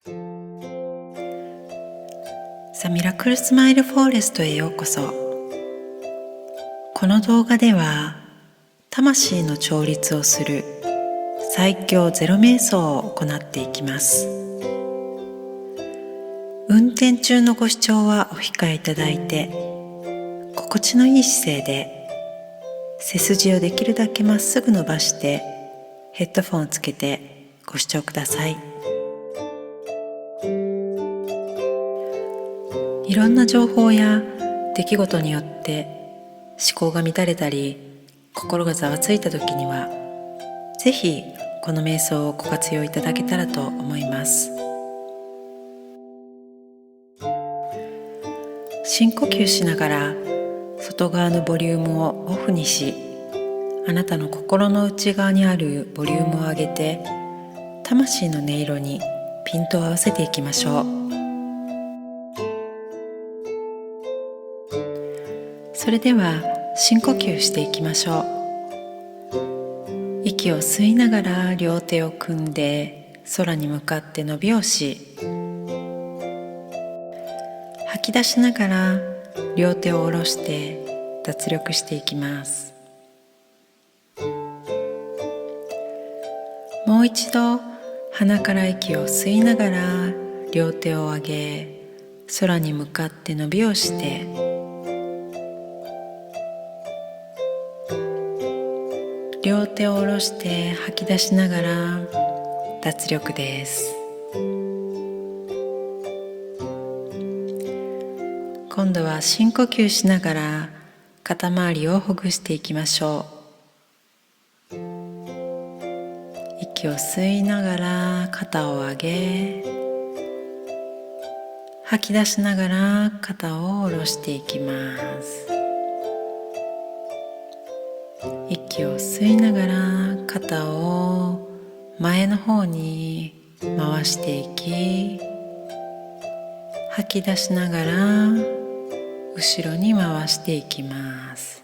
ミラクルスマイルフォレストへようこそ。この動画では魂の調律をする最強ゼロ瞑想を行っていきます。運転中のご視聴はお控えいただいて、心地のいい姿勢で背筋をできるだけまっすぐ伸ばしてヘッドフォンをつけてご視聴ください。いろんな情報や出来事によって思考が乱れたり心がざわついた時には、ぜひこの瞑想をご活用いただけたらと思います。深呼吸しながら外側のボリュームをオフにし、あなたの心の内側にあるボリュームを上げて魂の音色にピントを合わせていきましょう。それでは深呼吸していきましょう。息を吸いながら両手を組んで空に向かって伸びをし、吐き出しながら両手を下ろして脱力していきます。もう一度鼻から息を吸いながら両手を上げ、空に向かって伸びをして両手を下ろして吐き出しながら脱力です。今度は深呼吸しながら肩周りをほぐしていきましょう。息を吸いながら肩を上げ、吐き出しながら肩を下ろしていきます。息を吸いながら肩を前の方に回していき、吐き出しながら後ろに回していきます。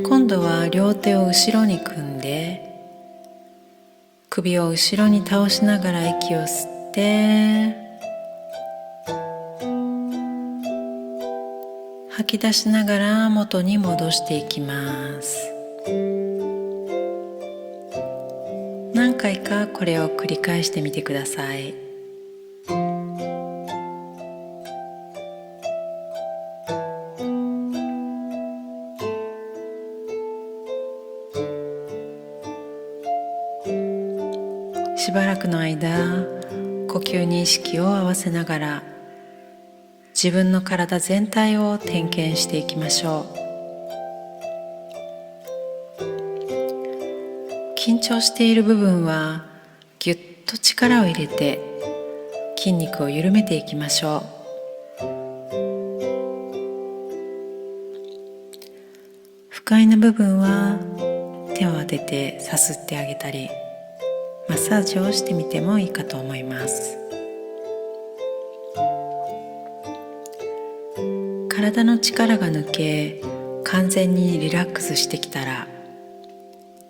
今度は両手を後ろに組んで首を後ろに倒しながら息を吸って吐き出しながら元に戻していきます。何回かこれを繰り返してみてください。しばらくの間、呼吸に意識を合わせながら自分の体全体を点検していきましょう。緊張している部分はぎゅっと力を入れて筋肉を緩めていきましょう。不快な部分は手を当ててさすってあげたり、マッサージをしてみてもいいかと思います。体の力が抜け完全にリラックスしてきたら、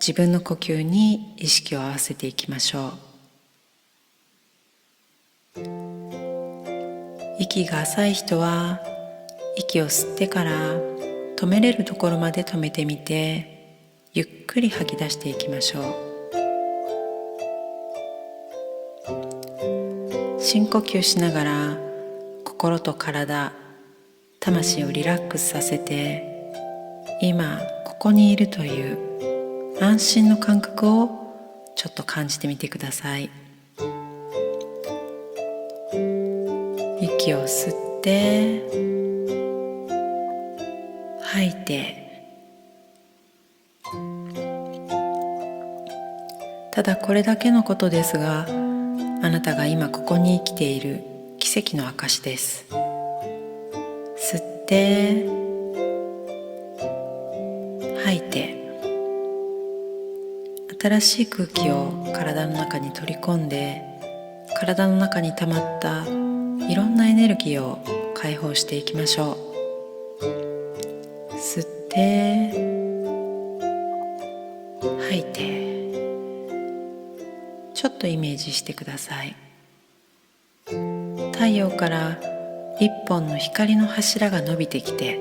自分の呼吸に意識を合わせていきましょう。息が浅い人は息を吸ってから止めれるところまで止めてみて、ゆっくり吐き出していきましょう。深呼吸しながら心と体、魂をリラックスさせて、今ここにいるという安心の感覚をちょっと感じてみてください。息を吸って吐いて、ただこれだけのことですが、あなたが今ここに生きている奇跡の証です。吸って吐いて、新しい空気を体の中に取り込んで、体の中に溜まったいろんなエネルギーを解放していきましょう。吸って吐吐いて、ちょっとイメージしてください。太陽から一本の光の柱が伸びてきて、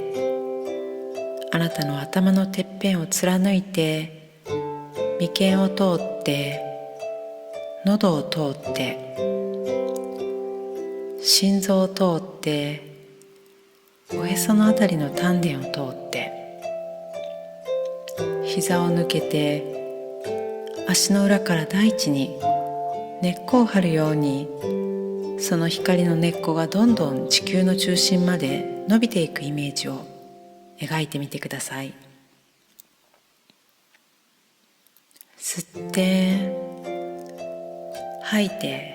あなたの頭のてっぺんを貫いて、眉間を通って、喉を通って、心臓を通って、おへそのあたりの丹田を通って、膝を抜けて、足の裏から大地に根っこを張るように、その光の根っこがどんどん地球の中心まで伸びていくイメージを描いてみてください。吸って吐いて、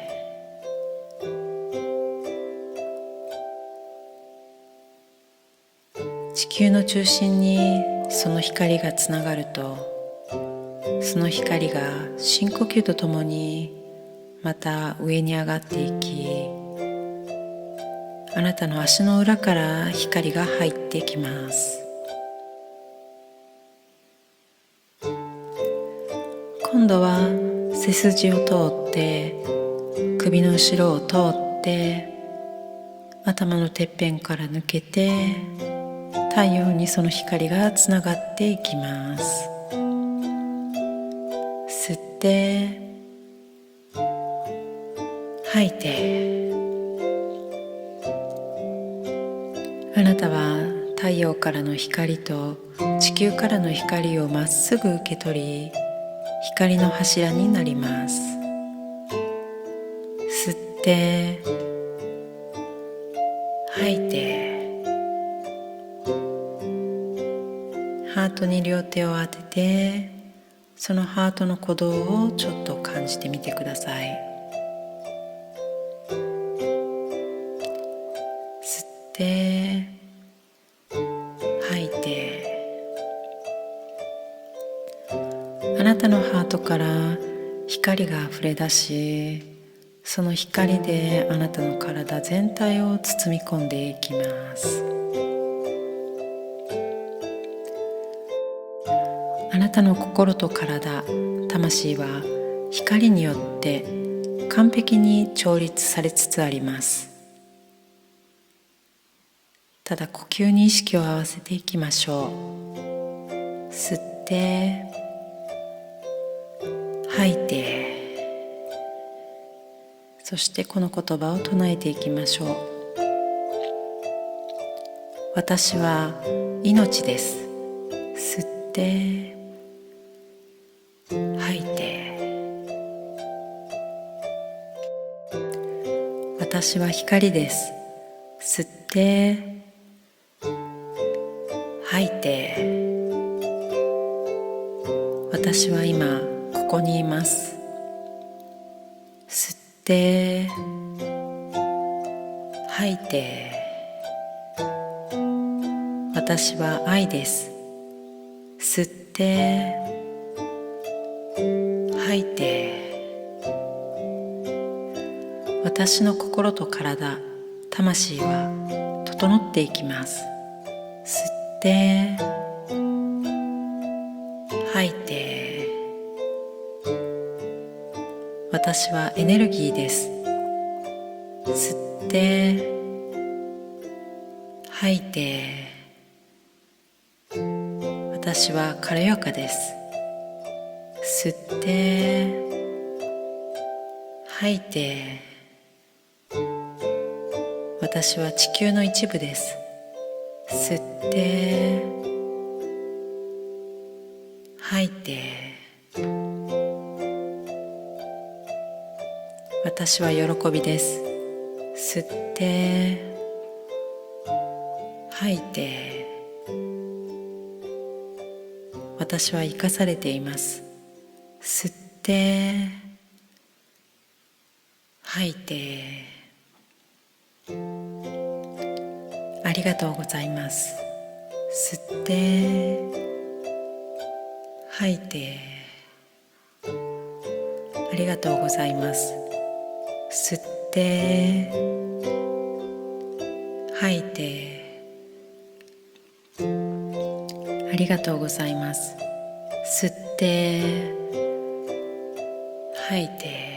地球の中心にその光がつながると、その光が深呼吸とともにまた上に上がっていき、あなたの足の裏から光が入ってきます。今度は背筋を通って、首の後ろを通って、頭のてっぺんから抜けて、太陽にその光がつながっていきます。吸って吐いて、あなたは太陽からの光と地球からの光をまっすぐ受け取り、光の柱になります。吸って吐いて、ハートに両手を当てて、そのハートの鼓動をちょっと感じてみてください。吸って吐いて、あなたのハートから光があふれ出し、その光であなたの体全体を包み込んでいきます。あなたの心と体、魂は光によって完璧に調律されつつあります。ただ呼吸に意識を合わせていきましょう。吸って吐いて、そしてこの言葉を唱えていきましょう。私は命です。吸って吐いて、私は光です。吸って吐いて、私は今ここにいます。吸って吐いて、私は愛です。吸って吐いて、私の心と体、魂は整っていきます。吸って吐いて、私はエネルギーです。吸って吐いて、私は軽やかです。吸って吐いて、私は地球の一部です。吸って吐いて、私は喜びです。吸って吐いて、私は生かされています。吸って吐いて、ありがとうございます。吸って吐いて、ありがとうございます。吸って吐いて、ありがとうございます。吸ってて吐いて